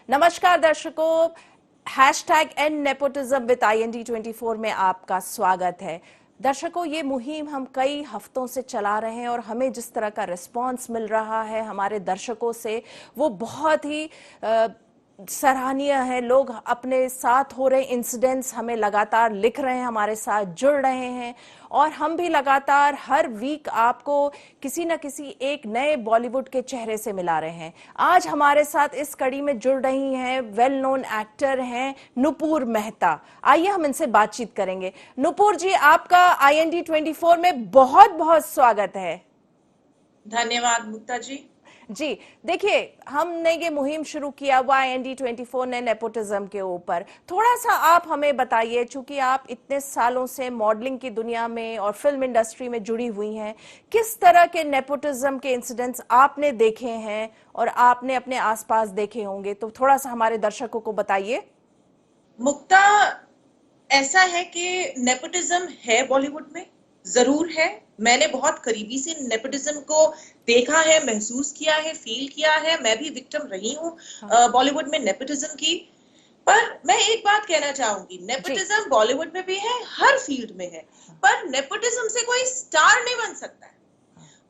नमस्कार दर्शकों, hashtag and nepotism with IND24 में आपका स्वागत है। दर्शकों, ये मुहिम हम कई हफ्तों से चला रहे हैं और हमें जिस तरह का रिस्पांस मिल रहा है हमारे दर्शकों से, वो बहुत ही सराहनीय है। लोग अपने साथ हो रहे इंसिडेंट्स हमें लगातार लिख रहे हैं, हमारे साथ जुड़ रहे हैं और हम भी लगातार हर वीक आपको किसी न किसी एक नए बॉलीवुड के चेहरे से मिला रहे हैं। आज हमारे साथ इस कड़ी में जुड़ रही हैं वेल नोन एक्टर हैं नुपुर मेहता। आइए हम इनसे बातचीत करेंगे। नुपुर जी, आपका IND24 में बहुत बहुत स्वागत है। धन्यवाद मुक्ता जी। जी देखिए, हमने ये मुहिम शुरू किया हुआ IND24 ने नेपोटिज्म के ऊपर। थोड़ा सा आप हमें बताइए, चूंकि आप इतने सालों से मॉडलिंग की दुनिया में और फिल्म इंडस्ट्री में जुड़ी हुई हैं, किस तरह के नेपोटिज्म के इंसिडेंट्स आपने देखे हैं और आपने अपने आसपास देखे होंगे, तो थोड़ा सा हमारे दर्शकों को बताइए। मुक्ता, ऐसा है कि नेपोटिज्म है बॉलीवुड में, जरूर है। मैंने बहुत करीबी से नेपोटिज्म को देखा है, महसूस किया है, फील किया है। मैं भी विक्टिम रही हूँ बॉलीवुड में नेपोटिज्म की। पर मैं एक बात कहना चाहूंगी, नेपोटिज्म बॉलीवुड में भी है, हर फील्ड में है, पर नेपोटिज्म से कोई स्टार नहीं बन सकता है।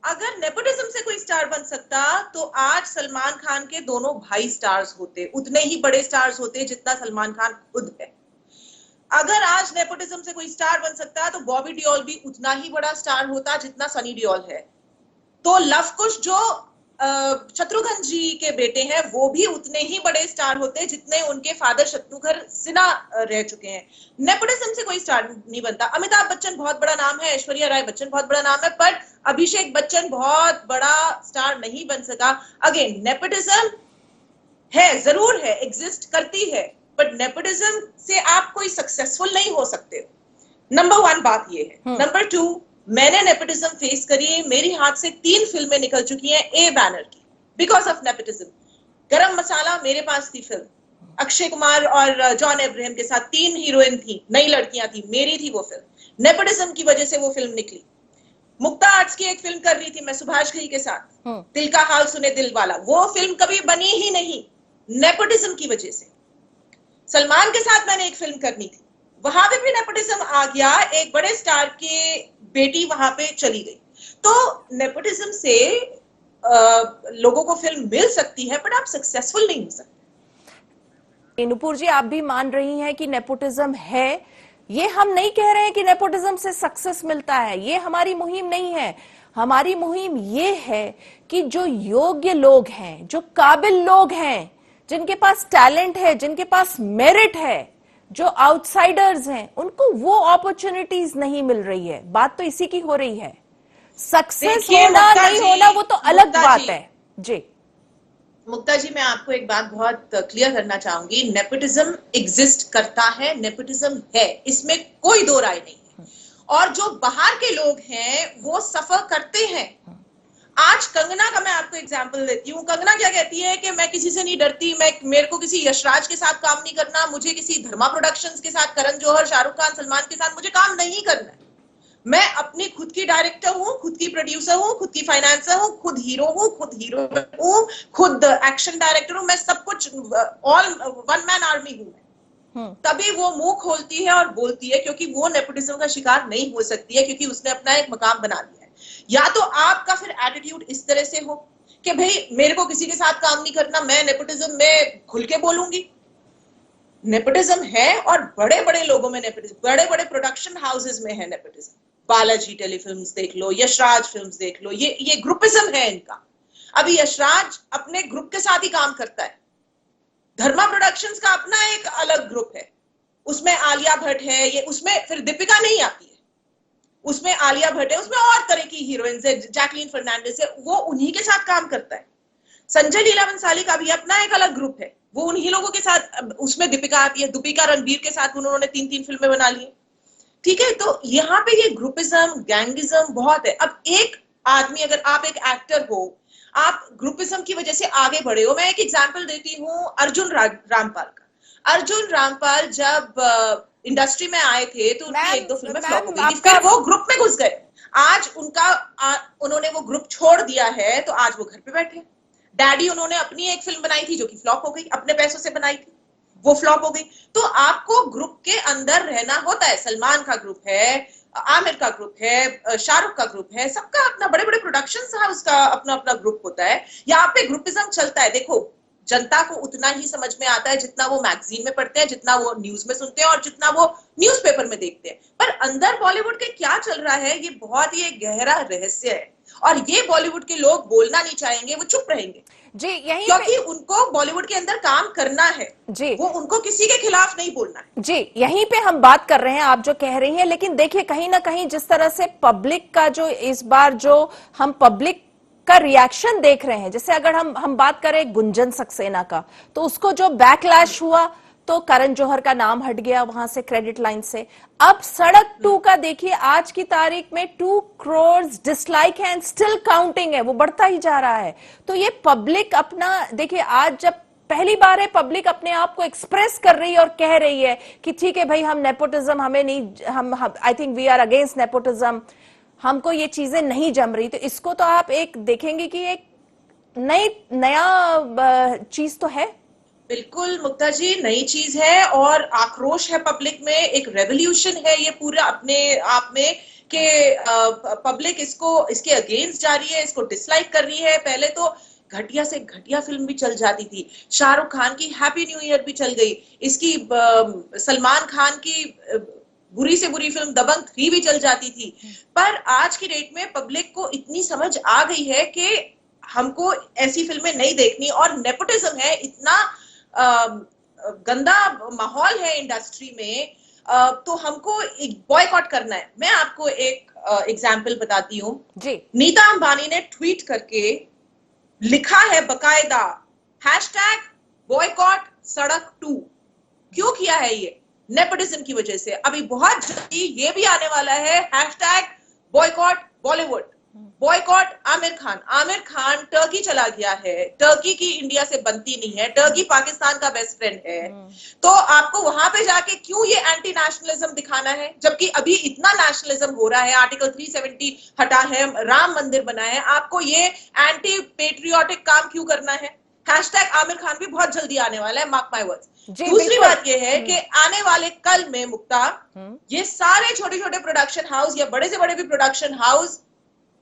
अगर नेपोटिज्म से कोई स्टार बन सकता तो आज सलमान खान के दोनों भाई स्टार्स होते, उतने ही बड़े स्टार्स होते जितना सलमान खान खुद है। अगर आज नेपोटिज्म से कोई स्टार बन सकता है तो बॉबी डियोल भी उतना ही बड़ा स्टार होता जितना सनी डियोल है। तो लव कुश जो शत्रुघ्न जी के बेटे हैं, वो भी उतने ही बड़े स्टार होते जितने उनके फादर शत्रुघ्न सिन्हा रह चुके हैं। नेपोटिज्म से कोई स्टार नहीं बनता। अमिताभ बच्चन बहुत बड़ा नाम है, ऐश्वर्या राय बच्चन बहुत बड़ा नाम है, पर अभिषेक बच्चन बहुत बड़ा स्टार नहीं बन सका। अगेन, नेपोटिज्म है, जरूर है, एग्जिस्ट करती है, बट नेपोटिज्म से आप कोई सक्सेसफुल नहीं हो सकते। नंबर 1 बात ये है। नंबर 2, मैंने नेपोटिज्म फेस करी। मेरी हाथ से 3 फिल्में निकल चुकी हैं ए बैनर की, बिकॉज ऑफ नेपोटिज्म। गरम मसाला मेरे पास थी फिल्म, अक्षय कुमार और जॉन अब्राहम के साथ 3 हीरोइन थी, नई लड़कियां थी, मेरी थी वो फिल्म। नेपोटिज्म की वजह से वो फिल्म निकली। मुक्ता आर्ट्स की एक फिल्म कर रही थी मैं सुभाष घई के साथ, दिल का हाल सुने दिल वाला। वो फिल्म कभी बनी ही नहीं, नेपोटिज्म की वजह से। सलमान के साथ मैंने एक फिल्म करनी थी, वहां पे भी नेपोटिज्म आ गया, एक बड़े स्टार के बेटी वहां पे चली गई। तो नेपोटिज्म से लोगों को फिल्म मिल सकती है, बट आप सक्सेसफुल नहीं हो सकते। नुपुर जी, आप भी मान रही हैं कि नेपोटिज्म है। ये हम नहीं कह रहे हैं कि नेपोटिज्म से सक्सेस मिलता है, ये हमारी मुहिम नहीं है। हमारी मुहिम ये है कि जो योग्य लोग हैं, जो काबिल लोग हैं, जिनके पास टैलेंट है, जिनके पास मेरिट है, जो आउटसाइडर्स हैं, उनको वो अपॉर्चुनिटीज नहीं मिल रही है। बात तो इसी की हो रही है। सक्सेस होना नहीं होना वो तो अलग बात है। जी मुक्ता जी, मैं आपको एक बात बहुत क्लियर करना चाहूंगी। नेपोटिज्म एग्जिस्ट करता है, नेपोटिज्म है, इसमें कोई दो राय नहीं है। और जो बाहर के लोग हैं वो सफर करते हैं। आज कंगना का मैं आपको एग्जांपल देती हूँ। कंगना क्या कहती है कि मैं किसी से नहीं डरती, मेरे को किसी यशराज के साथ काम नहीं करना, मुझे किसी धर्मा प्रोडक्शंस के साथ, करण जौहर, शाहरुख खान, सलमान के साथ मुझे काम नहीं करना है। मैं अपनी खुद की डायरेक्टर हूँ, खुद की प्रोड्यूसर हूँ, खुद की फाइनेंसर हूँ, खुद हीरो हूँ, खुद हीरोइन हूँ, खुद एक्शन डायरेक्टर हूँ, मैं सब कुछ, ऑल वन मैन आर्मी हूँ। तभी वो मुंह खोलती है और बोलती है, क्योंकि वो नेपोटिज्म का शिकार नहीं हो सकती है, क्योंकि उसने अपना एक मकाम बना लिया है। या तो आपका फिर एटीट्यूड इस तरह से हो कि भाई मेरे को किसी के साथ काम नहीं करना, मैं नेपोटिज्म में खुल के बोलूंगी। नेपोटिज्म है और बड़े बड़े लोगों में नेपोटिज्म, बड़े बड़े प्रोडक्शन हाउसेस में है नेपोटिज्म। बालाजी टेलीफिल्म्स देख लो, यशराज फिल्म्स देख लो, ये ग्रुपिज्म है इनका। अभी यशराज अपने ग्रुप के साथ ही काम करता है। धर्मा प्रोडक्शंस का अपना एक अलग ग्रुप है, उसमें आलिया भट्ट है, ये उसमें फिर दीपिका नहीं आती है, उसमें आलिया भट्ट है, उसमें और तरह की हीरोइंस है, जैकलीन फर्नांडिस है, वो उन्हीं के साथ काम करता है। संजय लीला बंसाली का भी अपना एक अलग ग्रुप है, वो उन्हीं लोगों के साथ, उसमें दीपिका आती है, दीपिका रणबीर के साथ उन्होंने 3 फिल्में बना ली। ठीक है, तो यहाँ पे ये ग्रुपिज्म, गैंगिज्म बहुत है। अब एक आदमी, अगर आप एक एक्टर हो, आप ग्रुपिज्म की वजह से आगे बढ़े हो। मैं एक एग्जांपल देती हूँ अर्जुन रामपाल का। अर्जुन रामपाल जब इंडस्ट्री में आए थे तो उनकी 1-2 फिल्में फ्लॉप हो गई, फिर वो ग्रुप में घुस गए। आज उन्होंने वो ग्रुप छोड़ दिया है, तो आज वो घर पे बैठे। डैडी उन्होंने अपनी एक फिल्म बनाई थी जो कि फ्लॉप हो गई, अपने पैसों से बनाई थी, वो फ्लॉप हो गई। तो आपको ग्रुप के अंदर रहना होता है। सलमान का ग्रुप है, आमिर का ग्रुप है, शाहरुख का ग्रुप है, सबका अपना, बड़े बड़े प्रोडक्शन हाउस का अपना अपना ग्रुप होता है। यहाँ पे ग्रुपिज्म चलता है। देखो, जनता को उतना ही समझ में आता है जितना वो मैगजीन में पढ़ते हैं, जितना वो न्यूज में सुनते हैं और जितना वो न्यूज़पेपर में देखते हैं। पर अंदर बॉलीवुड के क्या चल रहा है, ये बहुत ही एक गहरा रहस्य है और ये बॉलीवुड के लोग बोलना नहीं चाहेंगे, वो चुप रहेंगे जी, यहीं क्योंकि पे उनको बॉलीवुड के अंदर काम करना है। जी वो उनको किसी के खिलाफ नहीं बोलना है। जी, यहीं पे हम बात कर रहे हैं, आप जो कह रही हैं। लेकिन देखिए, कहीं ना कहीं जिस तरह से पब्लिक का जो इस बार जो हम पब्लिक का रिएक्शन देख रहे हैं, जैसे अगर हम बात करें गुंजन सक्सेना का, तो उसको जो बैकलैश हुआ तो करण जौहर का नाम हट गया वहां से, क्रेडिट लाइन से। अब सड़क 2 का देखिए, आज की तारीख में 2 करोड़ डिसलाइक है एंड स्टिल काउंटिंग है, वो बढ़ता ही जा रहा है। तो ये पब्लिक अपना, देखिए आज जब पहली बार है पब्लिक अपने आप को एक्सप्रेस कर रही है और कह रही है कि ठीक है भाई, हम नेपोटिज्म, हमें नहीं, हम I think we are against nepotism, हमको ये चीजें नहीं जम रही। तो इसको तो आप एक देखेंगे कि एक नया चीज तो है। बिल्कुल मुक्ता जी, नई चीज है और आक्रोश है पब्लिक में, एक रेवोल्यूशन है ये पूरा अपने आप में कि पब्लिक इसके अगेंस्ट जा रही है, इसको डिसलाइक कर रही है। पहले तो घटिया से घटिया फिल्म भी चल जाती थी, शाहरुख खान की हैप्पी न्यू ईयर भी चल गई, इसकी सलमान खान की बुरी से बुरी फिल्म दबंग 3 भी चल जाती थी। पर आज की डेट में पब्लिक को इतनी समझ आ गई है कि हमको ऐसी फिल्में नहीं देखनी और नेपोटिज्म है, इतना गंदा माहौल है इंडस्ट्री में, तो हमको बॉयकॉट करना है। मैं आपको एक एग्जाम्पल बताती हूँ जी, नीता अंबानी ने ट्वीट करके लिखा है बकायदा, हैशटैग बॉयकॉट सड़क 2। क्यों किया है ये? नेपोटिज्म की वजह से। अभी बहुत जल्दी ये भी आने वाला है, hashtag boycott Bollywood, boycott Aamir Khan. Aamir Khan Turkey चला गया है, टर्की की इंडिया से बनती नहीं है, टर्की पाकिस्तान का बेस्ट फ्रेंड है। तो आपको वहां पे जाके क्यों ये एंटी नेशनलिज्म दिखाना है, जबकि अभी इतना नेशनलिज्म हो रहा है, आर्टिकल 370 हटा है, राम मंदिर बना है, आपको ये एंटी पेट्रियोटिक काम क्यों करना है? हैशटैग आमिर खान भी बहुत जल्दी आने वाला है, मार्क माय वर्ड्स। दूसरी बात यह है कि आने वाले कल में मुक्ता, ये सारे छोटे छोटे प्रोडक्शन हाउस या बड़े से बड़े भी प्रोडक्शन हाउस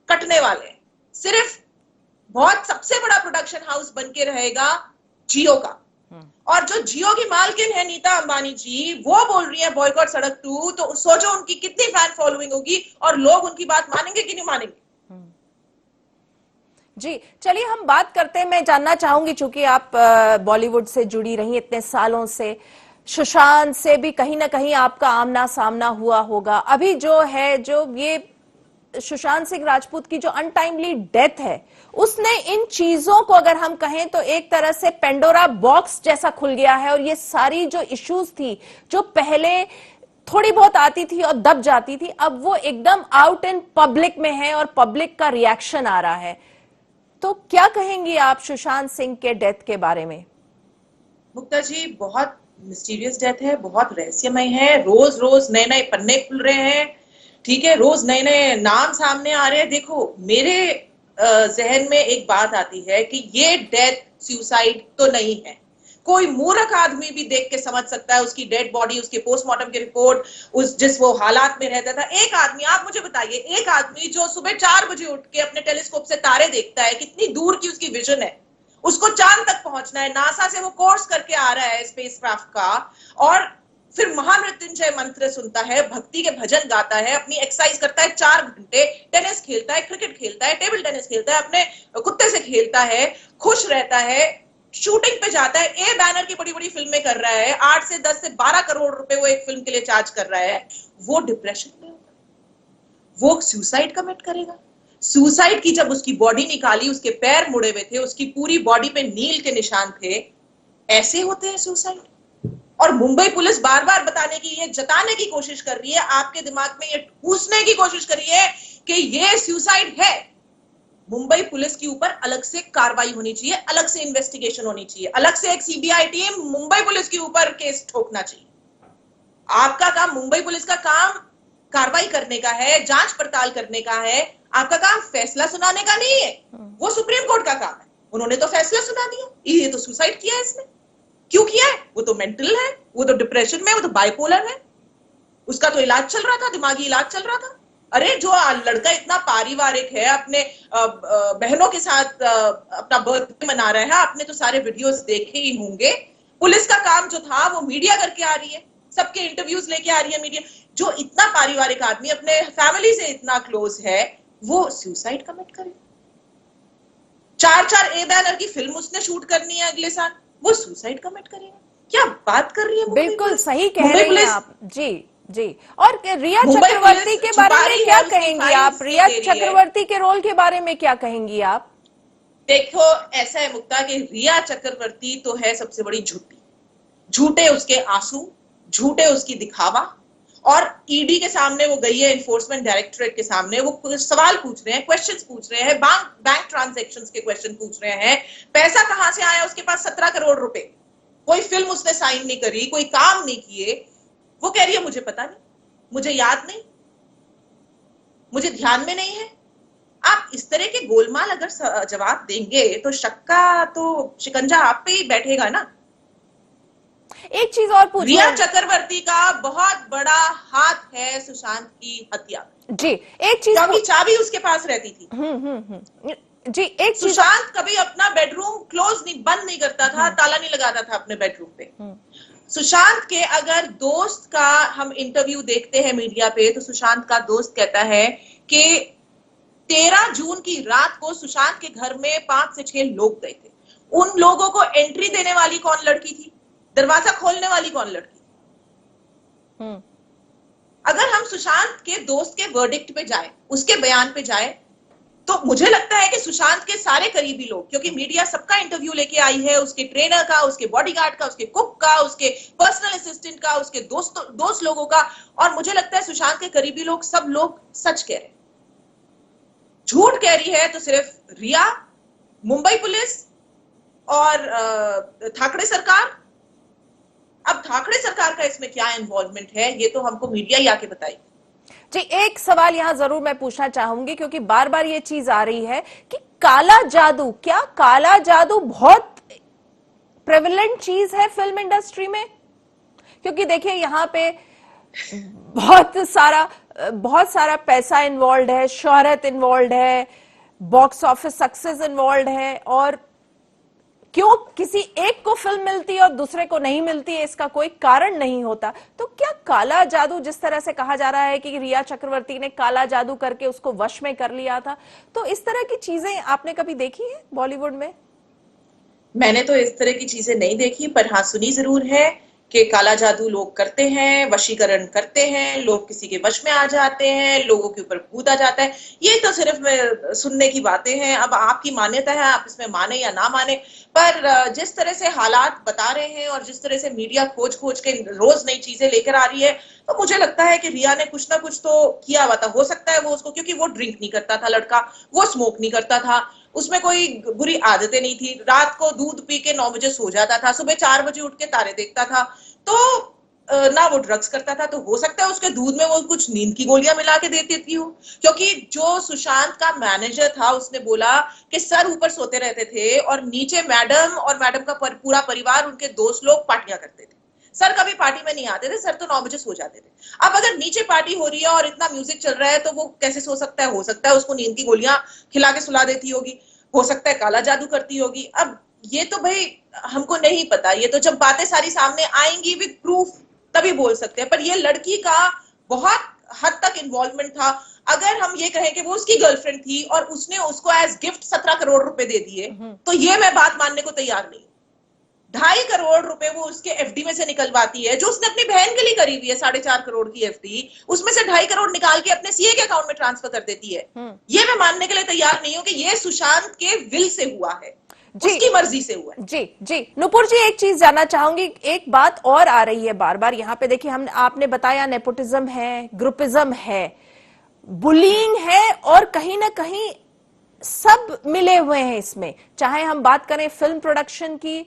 कटने वाले हैं। सिर्फ बहुत सबसे बड़ा प्रोडक्शन हाउस बन के रहेगा जियो का। और जो जियो की मालकिन है नीता अंबानी जी, वो बोल रही है बॉयकॉट सड़क 2, तो सोचो उनकी कितनी फैन फॉलोइंग होगी और लोग उनकी बात मानेंगे कि नहीं मानेंगे। जी, चलिए हम बात करते हैं। मैं जानना चाहूंगी, चूंकि आप बॉलीवुड से जुड़ी रही इतने सालों से, सुशांत से भी कहीं ना कहीं आपका आमना सामना हुआ होगा। अभी जो है, जो ये सुशांत सिंह राजपूत की जो अनटाइमली डेथ है, उसने इन चीजों को, अगर हम कहें तो एक तरह से पेंडोरा बॉक्स जैसा खुल गया है। और ये सारी जो इश्यूज थी, जो पहले थोड़ी बहुत आती थी और दब जाती थी, अब वो एकदम आउट इन पब्लिक में है और पब्लिक का रिएक्शन आ रहा है। तो क्या कहेंगी आप सुशांत सिंह के डेथ के बारे में? मुक्ता जी, बहुत मिस्टीरियस डेथ है, बहुत रहस्यमय है। रोज रोज नए नए पन्ने खुल रहे हैं, ठीक है, रोज नए नए नाम सामने आ रहे हैं। देखो, मेरे जहन में एक बात आती है कि ये डेथ सुसाइड तो नहीं है। कोई मूर्ख आदमी भी देख के समझ सकता है, उसकी डेड बॉडी, उसके पोस्टमार्टम की रिपोर्ट, जिस वो हालात में रहता था। एक आदमी, आप मुझे बताइए, एक आदमी जो सुबह 4 बजे उठ के अपने टेलीस्कोप से तारे देखता है, कितनी दूर की उसकी विजन है, उसको चांद तक पहुंचना है, नासा से वो कोर्स करके आ रहा है स्पेसक्राफ्ट का, और फिर महामृत्युंजय मंत्र सुनता है, भक्ति के भजन गाता है, अपनी एक्सरसाइज करता है 4 घंटे, टेनिस खेलता है, क्रिकेट खेलता है, टेबल टेनिस खेलता है, अपने कुत्ते से खेलता है, खुश रहता है, शूटिंग पे जाता है, ए बैनर की बड़ी बड़ी फिल्में कर रहा है, 8 से 10 से 12 करोड़ रुपए वो एक फिल्म के लिए चार्ज कर रहा है। वो डिप्रेशन में होगा, वो सुसाइड कमिट करेगा? सुसाइड की जब उसकी बॉडी निकाली, उसके पैर मुड़े हुए थे, उसकी पूरी बॉडी पे नील के निशान थे। ऐसे होते हैं सुसाइड? और मुंबई पुलिस बार बार बताने की, ये जताने की कोशिश कर रही है, आपके दिमाग में ये ठूसने की कोशिश कर रही है कि ये सुसाइड है। मुंबई पुलिस के ऊपर अलग से कार्रवाई होनी चाहिए, अलग से इन्वेस्टिगेशन होनी चाहिए, अलग से एक सीबीआई टीम मुंबई पुलिस के ऊपर केस ठोकना चाहिए। आपका काम, मुंबई पुलिस का काम कार्रवाई करने का है, जांच पड़ताल करने का है, आपका काम फैसला सुनाने का नहीं है। वो सुप्रीम कोर्ट का काम है। उन्होंने तो फैसला सुना दिया, ये तो सुसाइड किया है इसने। क्यों किया है? वो तो मेंटल है, वो तो डिप्रेशन में, वो तो बाइपोलर है, उसका तो इलाज चल रहा था, दिमागी इलाज चल रहा था। अरे जो लड़का इतना पारिवारिक है, अपने बहनों के साथ अपना बर्थडे मना रहा है, आपने तो सारे वीडियोस देखे ही होंगे। पुलिस का काम जो था वो मीडिया करके आ रही है, सबके इंटरव्यूज लेके आ रही है मीडिया। जो इतना पारिवारिक आदमी अपने फैमिली से इतना क्लोज है, वो सुसाइड कमिट करे। 4 ए बैनर की फिल्म उसने शूट करनी है अगले साल, वो सुसाइड कमिट करेगा। क्या बात कर रही है मुंबई बिल्कुल पुलिस? सही कह मुंबई रही हैं पुलिस आप जी। जी, और रिया मुंबई चक्रवर्ती पुलिस के छुपा बारे में रही क्या है, उसकी कहेंगी फाइल्स आप? नहीं रिया दे रही है। चक्रवर्ती के रोल के बारे में क्या कहेंगी आप? देखो, ऐसा है मुक्ता कि रिया चक्रवर्ती तो है सबसे बड़ी झूठी। झूठे उसके आंसू, झूठे उसकी दिखावा। और ईडी के सामने वो गई है, इन्फोर्समेंट डायरेक्टोरेट के सामने, वो सवाल पूछ रहे हैं, क्वेश्चंस पूछ रहे हैं, बैंक ट्रांजैक्शंस के क्वेश्चन पूछ रहे हैं। पैसा कहां से आया उसके पास? 17 करोड़ रुपए। कोई फिल्म उसने साइन नहीं करी, कोई काम नहीं किए। वो कह रही है मुझे पता नहीं, मुझे याद नहीं, मुझे ध्यान में नहीं है। आप इस तरह के गोलमाल अगर जवाब देंगे तो शक का तो शिकंजा आप पे ही बैठेगा ना। एक चीज और पूछूं रिया चक्रवर्ती का बहुत बड़ा हाथ है सुशांत की हत्या में, जी, एक चीज क्योंकि चाबी उसके पास रहती थी। जी, एक चीज सुशांत कभी अपना बेडरूम क्लोज नहीं, बंद नहीं करता था, ताला नहीं लगाता था अपने बेडरूम पे। सुशांत के अगर दोस्त का हम इंटरव्यू देखते हैं मीडिया पे, तो सुशांत का दोस्त कहता है कि 13 जून की रात को सुशांत के घर में 5 से 6 लोग गए थे। उन लोगों को एंट्री देने वाली कौन लड़की थी? दरवाजा खोलने वाली कौन लड़की थी? अगर हम सुशांत के दोस्त के वर्डिक्ट पे जाए, उसके बयान पे जाए, तो मुझे लगता है कि सुशांत के सारे करीबी लोग, क्योंकि मीडिया सबका इंटरव्यू लेके आई है, उसके ट्रेनर का, उसके बॉडीगार्ड का, उसके कुक का, उसके पर्सनल असिस्टेंट का, उसके दोस्त लोगों का, और मुझे लगता है सुशांत के करीबी लोग सब लोग सच कह रहे हैं। झूठ कह रही है तो सिर्फ रिया, मुंबई पुलिस और ठाकरे सरकार। अब ठाकरे सरकार का इसमें क्या इन्वॉल्वमेंट है, ये तो हमको मीडिया ही आके बताएगी। जी, एक सवाल यहां जरूर मैं पूछना चाहूंगी, क्योंकि बार बार ये चीज आ रही है कि काला जादू, क्या काला जादू बहुत प्रेवलेंट चीज है फिल्म इंडस्ट्री में? क्योंकि देखिए यहां पे बहुत सारा पैसा इन्वॉल्व है, शोहरत इन्वॉल्व है, बॉक्स ऑफिस सक्सेस इन्वॉल्व है, और क्यों किसी एक को फिल्म मिलती है और दूसरे को नहीं मिलती है, इसका कोई कारण नहीं होता। तो क्या काला जादू, जिस तरह से कहा जा रहा है कि रिया चक्रवर्ती ने काला जादू करके उसको वश में कर लिया था, तो इस तरह की चीजें आपने कभी देखी है बॉलीवुड में? मैंने तो इस तरह की चीजें नहीं देखी, पर हाँ सुनी जरूर है कि काला जादू लोग करते हैं, वशीकरण करते हैं, लोग किसी के वश में आ जाते हैं, लोगों के ऊपर भूत आ जाता है। ये तो सिर्फ सुनने की बातें हैं। अब आपकी मान्यता है, आप इसमें माने या ना माने, पर जिस तरह से हालात बता रहे हैं और जिस तरह से मीडिया खोज खोज के रोज नई चीजें लेकर आ रही है, तो मुझे लगता है कि रिया ने कुछ ना कुछ तो किया हुआ था। हो सकता है वो उसको, क्योंकि वो ड्रिंक नहीं करता था लड़का, वो स्मोक नहीं करता था, उसमें कोई बुरी आदतें नहीं थी, रात को दूध पी के 9 बजे सो जाता था, सुबह 4 बजे उठ के तारे देखता था, तो ना वो ड्रग्स करता था। तो हो सकता है उसके दूध में वो कुछ नींद की गोलियां मिला के देती थी हो, क्योंकि जो सुशांत का मैनेजर था उसने बोला कि सर ऊपर सोते रहते थे और नीचे मैडम और मैडम का पूरा परिवार, उनके दोस्त लोग पार्टियां करते थे। सर कभी पार्टी में नहीं आते थे, सर तो 9 बजे सो जाते थे। अब अगर नीचे पार्टी हो रही है और इतना म्यूजिक चल रहा है, तो वो कैसे सो सकता है? हो सकता है उसको नींद की गोलियां खिला के सुला देती होगी, हो सकता है काला जादू करती होगी। अब ये तो भाई हमको नहीं पता, ये तो जब बातें सारी सामने आएंगी विद प्रूफ तभी बोल सकते हैं। पर ये लड़की का बहुत हद तक इन्वॉल्वमेंट था। अगर हम ये कहें कि वो उसकी गर्लफ्रेंड थी और उसने उसको एज गिफ्ट 17 करोड़ रुपए दे दिए, तो ये मैं बात मानने को तैयार नहीं। 2.5 करोड़ रुपए वो उसके एफडी में से निकलवाती है, जो उसने अपनी बहन के लिए करी हुई है 4.5 करोड़ की एफडी, उसमें से 2.5 करोड़ निकाल के अपने सीए के अकाउंट में ट्रांसफर कर देती है। ये मैं मानने के लिए तैयार नहीं हूं कि ये सुशांत के विल से हुआ है, उसकी मर्जी से हुआ है। जी जी, नुपुर जी, एक चीज जानना चाहूंगी। एक बात और आ रही है बार बार यहाँ पे, देखिए हम आपने बताया नेपोटिज्म है, ग्रुपिज्म है, बुलिंग है, और कहीं ना कहीं सब मिले हुए हैं इसमें। चाहे हम बात करें फिल्म प्रोडक्शन की,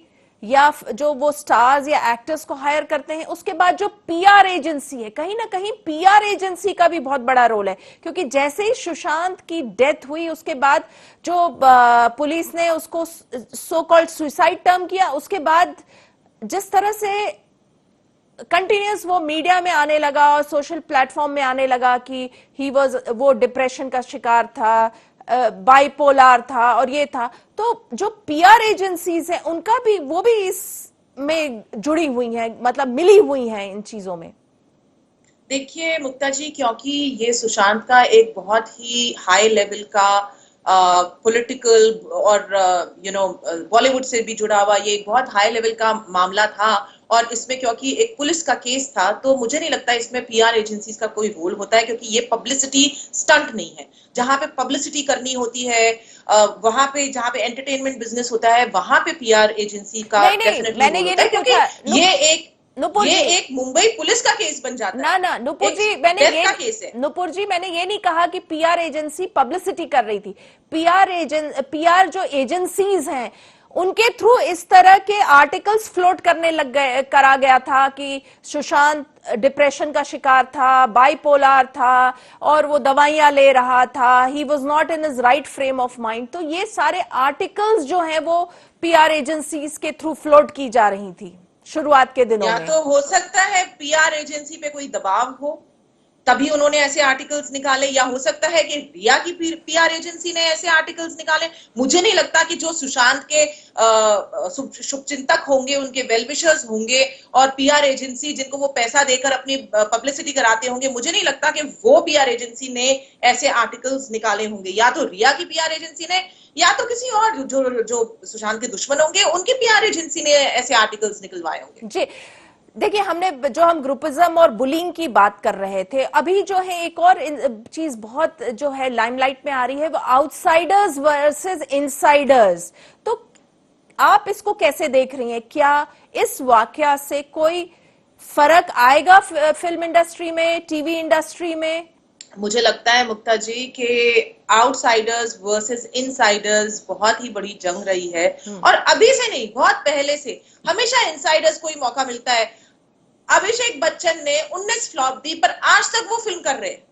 या जो वो स्टार्स या एक्टर्स को हायर करते हैं, उसके बाद जो पीआर एजेंसी है, कहीं ना कहीं पीआर एजेंसी का भी बहुत बड़ा रोल है। क्योंकि जैसे ही सुशांत की डेथ हुई, उसके बाद जो पुलिस ने उसको सो कॉल्ड सुसाइड टर्म किया, उसके बाद जिस तरह से कंटिन्यूस वो मीडिया में आने लगा और सोशल प्लेटफॉर्म में आने लगा कि वो डिप्रेशन का शिकार था, बाइपोलर था और ये था, तो जो पीआर एजेंसीज हैं उनका भी, वो भी इसमें जुड़ी हुई हैं, मतलब मिली हुई हैं इन चीजों में। देखिए मुक्ता जी, क्योंकि ये सुशांत का एक बहुत ही हाई लेवल का पॉलिटिकल और बॉलीवुड से भी जुड़ा हुआ ये एक बहुत हाई लेवल का मामला था, और इसमें क्योंकि एक पुलिस का केस था, तो मुझे नहीं लगता इसमें पीआर एजेंसीज का कोई रोल होता है, क्योंकि ये पब्लिसिटी स्टंट नहीं है। जहां पे पब्लिसिटी करनी होती है, वहां पे जहां पे एंटरटेनमेंट बिजनेस होता है, वहां पे पीआर एजेंसी का नहीं नहीं, डेफिनेटली मैंने रोल ये होता है, नहीं पूछा क्योंकि नुपुर ये जी। एक मुंबई पुलिस का केस बन जाता ना है, ना नुपुर एक जी, मैंने डेथ ये, का केस है। नुपुर जी मैंने ये नहीं कहा कि पीआर एजेंसी पब्लिसिटी कर रही थी। पीआर जो एजेंसीज हैं उनके थ्रू इस तरह के आर्टिकल्स फ्लोट करने लग गए, करा गया था कि सुशांत डिप्रेशन का शिकार था, बाइपोलर था और वो दवाइयां ले रहा था, he was not in his right frame of mind. तो ये सारे आर्टिकल्स जो हैं वो पीआर एजेंसीज के थ्रू फ्लोट की जा रही थी शुरुआत के दिनों या में। तो हो सकता है पीआर एजेंसी पे कोई दबाव हो, तभी उन्होंने ऐसे आर्टिकल्स निकाले, या हो सकता है कि रिया की पीआर एजेंसी ने ऐसे आर्टिकल्स निकाले। मुझे नहीं लगता कि जो सुशांत के शुभचिंतक होंगे, उनके वेल विशर्स होंगे और पीआर एजेंसी जिनको वो पैसा देकर अपनी पब्लिसिटी कराते होंगे, मुझे नहीं लगता कि वो पीआर एजेंसी ने ऐसे आर्टिकल्स निकाले होंगे। या तो रिया की पीआर एजेंसी ने, या तो किसी और जो सुशांत के दुश्मन होंगे उनकी पीआर एजेंसी ने ऐसे आर्टिकल्स निकलवाए होंगे। जी देखिए, हमने जो हम ग्रुपिज्म और बुलिंग की बात कर रहे थे, अभी जो है एक और चीज बहुत जो है लाइमलाइट में आ रही है, वो आउटसाइडर्स वर्सेस इनसाइडर्स। तो आप इसको कैसे देख रही हैं? क्या इस वाकया से कोई फर्क आएगा फिल्म इंडस्ट्री में, टीवी इंडस्ट्री में? मुझे लगता है मुक्ता जी कि आउटसाइडर्स वर्सेस इनसाइडर्स बहुत ही बड़ी जंग रही है, और अभी से नहीं, बहुत पहले से हमेशा इनसाइडर्स को ही मौका मिलता है। अभिषेक बच्चन ने 19 फ्लॉप दी, पर आज तक वो फिल्म कर रहे हैं।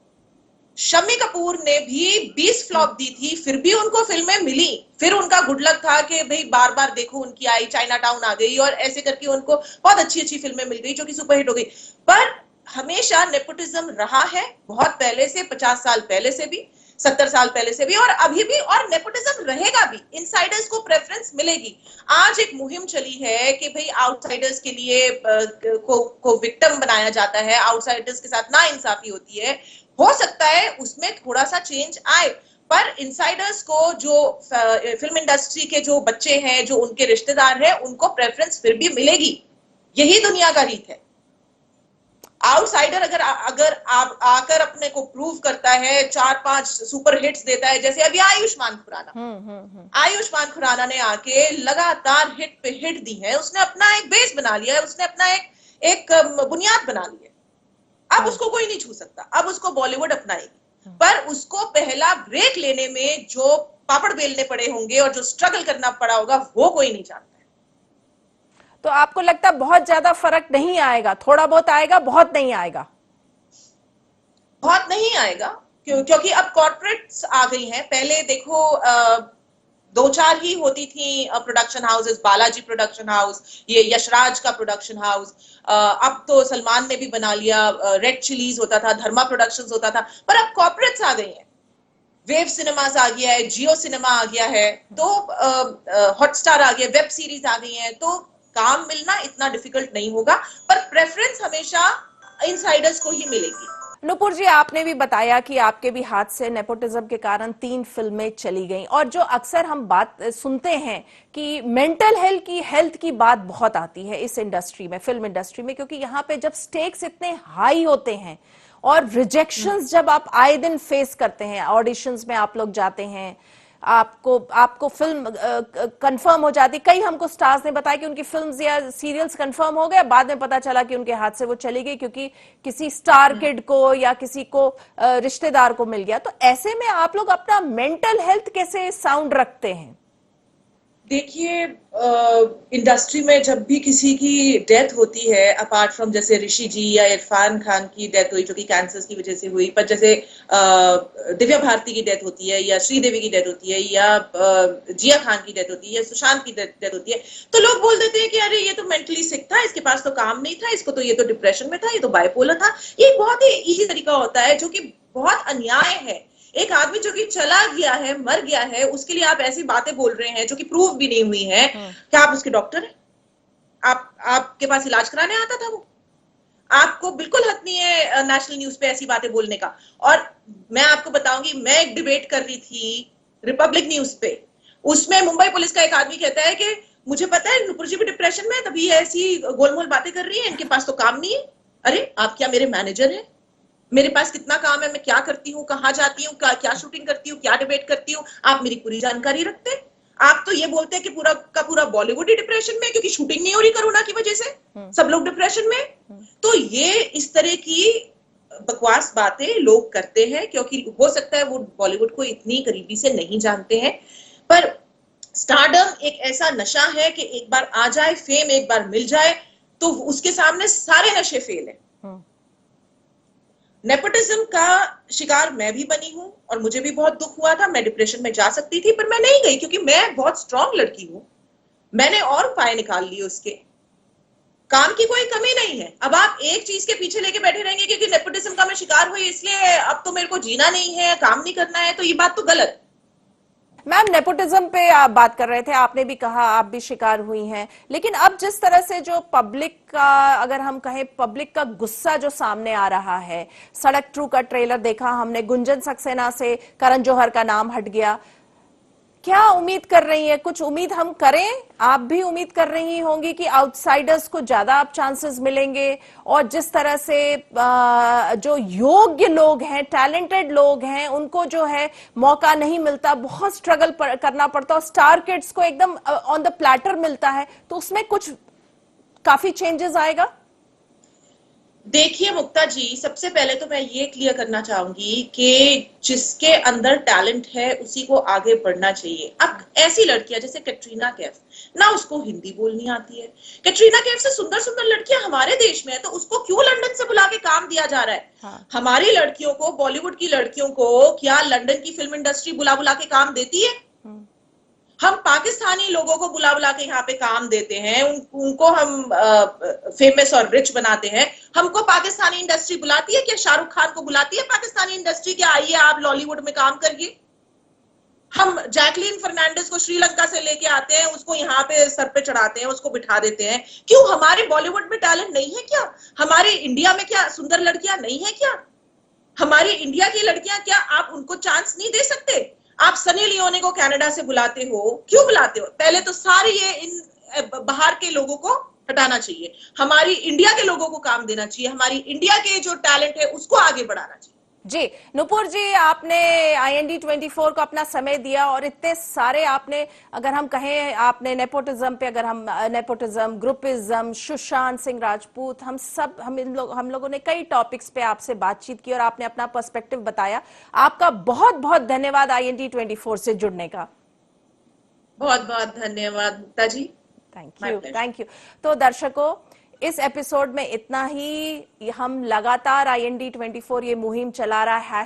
शम्मी कपूर ने भी 20 फ्लॉप दी थी, फिर भी उनको फिल्में मिली। फिर उनका गुड लक था कि भाई बार बार देखो उनकी आई, चाइना टाउन आ गई और ऐसे करके उनको बहुत अच्छी अच्छी फिल्में मिल गई जो कि सुपरहिट हो गई। पर हमेशा नेपोटिज्म रहा है, बहुत पहले से, 50 साल पहले से भी, 70 साल पहले से भी, और अभी भी, और नेपोटिज्म रहेगा भी। इनसाइडर्स को प्रेफरेंस मिलेगी। आज एक मुहिम चली है कि भाई आउटसाइडर्स के लिए को विक्टिम बनाया जाता है, आउटसाइडर्स के साथ ना इंसाफी होती है। हो सकता है उसमें थोड़ा सा चेंज आए, पर इनसाइडर्स को, जो फिल्म इंडस्ट्री के जो बच्चे हैं, जो उनके रिश्तेदार हैं, उनको प्रेफरेंस फिर भी मिलेगी। यही दुनिया का रीत है। आउटसाइडर अगर अगर आप आकर अपने को प्रूव करता है, 4-5 सुपर हिट्स देता है, जैसे अभी आयुष्मान खुराना ने आके लगातार हिट पे हिट दी है, उसने अपना एक बेस बना लिया है, उसने अपना एक बुनियाद बना ली है। अब उसको कोई नहीं छू सकता, अब उसको बॉलीवुड अपनाएगी। पर उसको पहला ब्रेक लेने में जो पापड़ बेलने पड़े होंगे और जो स्ट्रगल करना पड़ा होगा, वो कोई नहीं जानता है। तो आपको लगता है बहुत ज्यादा फर्क नहीं आएगा? थोड़ा बहुत आएगा, बहुत नहीं आएगा? बहुत नहीं आएगा, क्योंकि अब कॉर्पोरेट्स आ गई हैं। पहले देखो 2-4 ही होती थी production houses, Balaji production house, ये यशराज का प्रोडक्शन हाउस, अब तो सलमान ने भी बना लिया, रेड चिलीज होता था, धर्मा प्रोडक्शंस होता था, पर अब कॉर्पोरेट्स आ गई हैं। वेव सिनेमास आ गया है, जियो सिनेमा आ गया है, तो हॉटस्टार आ गया, वेब सीरीज आ गई है, तो काम मिलना इतना डिफिकल्ट नहीं होगा, पर प्रेफरेंस हमेशा इनसाइडर्स को ही मिलेगी। नुपुर जी, आपने भी बताया कि आपके भी हाथ से नेपोटिज्म के कारण 3 फिल्में चली गईं, और जो अक्सर हम बात सुनते हैं कि मेंटल हेल्थ की बात बहुत आती है इस इंडस्ट्री में, फिल्म इंडस्ट्री में, क्योंकि यहाँ पे जब स्टेक्स इतने हाई होते हैं और रिजेक्शंस जब आप आए दिन फेस करते हैं, ऑडिशंस में आप लोग जाते हैं, आपको फिल्म कंफर्म हो जाती। कई हमको स्टार्स ने बताया कि उनकी फिल्म्स या सीरियल्स कंफर्म हो गए, बाद में पता चला कि उनके हाथ से वो चली गई क्योंकि किसी स्टार किड को या किसी को रिश्तेदार को मिल गया। तो ऐसे में आप लोग अपना मेंटल हेल्थ कैसे साउंड रखते हैं? देखिए, इंडस्ट्री में जब भी किसी की डेथ होती है, अपार्ट फ्रॉम जैसे ऋषि जी या इरफान खान की डेथ हुई जो कि कैंसर की वजह से हुई, पर जैसे दिव्या भारती की डेथ होती है या श्रीदेवी की डेथ होती है या जिया खान की डेथ होती है या सुशांत की डेथ होती है, तो लोग बोल देते हैं कि अरे ये तो मेंटली सिक था, इसके पास तो काम नहीं था, इसको तो ये तो डिप्रेशन में था, ये तो बाइपोलर था। ये बहुत ही इजी तरीका होता है जो कि बहुत अन्याय है। एक आदमी जो कि चला गया है, मर गया है, उसके लिए आप ऐसी बातें बोल रहे हैं जो कि प्रूव भी नहीं हुई हैं। क्या आप उसके डॉक्टर हैं? आपके पास इलाज कराने आता था वो? आपको बिल्कुल हक नहीं है नेशनल न्यूज पे ऐसी बातें बोलने का। और मैं आपको बताऊंगी, मैं एक डिबेट कर रही थी रिपब्लिक न्यूज पे, उसमें मुंबई पुलिस का एक आदमी कहता है कि मुझे पता है नुपुर जी भी डिप्रेशन में, तभी ऐसी गोलमोल बातें कर रही है, इनके पास तो काम नहीं है। अरे आप क्या मेरे मैनेजर हैं? मेरे पास कितना काम है, मैं क्या करती हूँ, कहाँ जाती हूँ, क्या शूटिंग करती हूँ, क्या डिबेट करती हूँ, आप मेरी पूरी जानकारी रखते हैं। आप तो ये बोलते हैं कि पूरा का पूरा बॉलीवुड ही डिप्रेशन में, क्योंकि शूटिंग नहीं हो रही कोरोना की वजह से, सब लोग डिप्रेशन में। तो ये इस तरह की बकवास बातें लोग करते हैं, क्योंकि हो सकता है वो बॉलीवुड को इतनी करीबी से नहीं जानते हैं। पर स्टारडम एक ऐसा नशा है कि एक बार आ जाए, फेम एक बार मिल जाए, तो उसके सामने सारे नशे फेल है। नेपोटिज्म का शिकार मैं भी बनी हूं और मुझे भी बहुत दुख हुआ था। मैं डिप्रेशन में जा सकती थी पर मैं नहीं गई, क्योंकि मैं बहुत स्ट्रांग लड़की हूं। मैंने और उपाय निकाल लिए, उसके काम की कोई कमी नहीं है। अब आप एक चीज के पीछे लेके बैठे रहेंगे क्योंकि नेपोटिज्म का मैं शिकार हुई इसलिए अब तो मेरे को जीना नहीं है, काम नहीं करना है, तो ये बात तो गलत। मैम, नेपोटिज्म पे आप बात कर रहे थे, आपने भी कहा आप भी शिकार हुई हैं, लेकिन अब जिस तरह से जो पब्लिक का, अगर हम कहें पब्लिक का गुस्सा जो सामने आ रहा है, सड़क टू का ट्रेलर देखा हमने, गुंजन सक्सेना से करण जौहर का नाम हट गया, क्या उम्मीद कर रही है? कुछ उम्मीद हम करें? आप भी उम्मीद कर रही होंगी कि आउटसाइडर्स को ज्यादा अब चांसेस मिलेंगे, और जिस तरह से जो योग्य लोग हैं, टैलेंटेड लोग हैं, उनको जो है मौका नहीं मिलता, बहुत स्ट्रगल करना पड़ता, और स्टार किड्स को एकदम ऑन द प्लेटर मिलता है, तो उसमें कुछ काफी चेंजेस आएगा? देखिए मुक्ता जी, सबसे पहले तो मैं ये क्लियर करना चाहूंगी कि जिसके अंदर टैलेंट है उसी को आगे बढ़ना चाहिए। अब ऐसी लड़कियां जैसे कैटरीना कैफ, ना उसको हिंदी बोलनी आती है, कैटरीना कैफ से सुंदर सुंदर लड़कियां हमारे देश में है, तो उसको क्यों लंदन से बुला के काम दिया जा रहा है? हाँ। हमारी लड़कियों को, बॉलीवुड की लड़कियों को क्या लंदन की फिल्म इंडस्ट्री बुला बुला के काम देती है? हम पाकिस्तानी लोगों को बुला बुला के यहाँ पे काम देते हैं, उनको हम फेमस और रिच बनाते हैं। हमको पाकिस्तानी इंडस्ट्री बुलाती है क्या? शाहरुख खान को बुलाती है पाकिस्तानी इंडस्ट्री क्या आइए आप लॉलीवुड में काम करिए? हम जैकलीन फर्नांडिस को श्रीलंका से लेके आते हैं, उसको यहाँ पे सर पे चढ़ाते हैं, उसको बिठा देते हैं। क्यों? हमारे बॉलीवुड में टैलेंट नहीं है क्या? हमारे इंडिया में क्या सुंदर लड़कियां नहीं है क्या? हमारी इंडिया की लड़कियां, क्या आप उनको चांस नहीं दे सकते? आप सनी लियोनी को कनाडा से बुलाते हो, क्यों बुलाते हो? पहले तो सारे ये इन बाहर के लोगों को हटाना चाहिए, हमारी इंडिया के लोगों को काम देना चाहिए, हमारी इंडिया के जो टैलेंट है उसको आगे बढ़ाना चाहिए। जी नुपुर जी, आपने IND 24 को अपना समय दिया, और इतने सारे आपने, अगर हम कहें, आपने नेपोटिज्म पे, अगर हम नेपोटिज्म, ग्रुपिज्म, सुशांत सिंह राजपूत, हम लोगों ने कई टॉपिक्स पे आपसे बातचीत की और आपने अपना पर्सपेक्टिव बताया। आपका बहुत बहुत धन्यवाद IND 24 से जुड़ने का। बहुत बहुत धन्यवाद मुक्ता जी। Thank you. तो दर्शकों, इस एपिसोड में इतना ही। हम लगातार IND 24 ये मुहिम चला रहा है,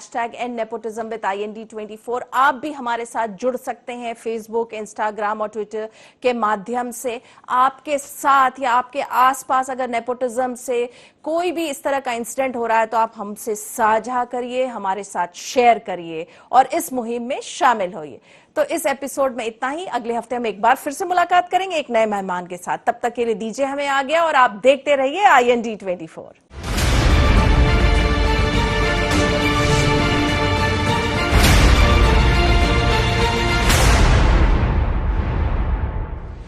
#Nepotism with IND 24। आप भी हमारे साथ जुड़ सकते हैं फेसबुक, इंस्टाग्राम और ट्विटर के माध्यम से। आपके साथ या आपके आसपास अगर नेपोटिज्म से कोई भी इस तरह का इंसिडेंट हो रहा है तो आप हमसे साझा करिए, हमारे साथ शेयर करिए और इस मुहिम में शामिल होइए। तो इस एपिसोड में इतना ही। अगले हफ्ते हम एक बार फिर से मुलाकात करेंगे एक नए मेहमान के साथ। तब तक के लिए दीजिए हमें आज्ञा और आप देखते रहिए IND 24।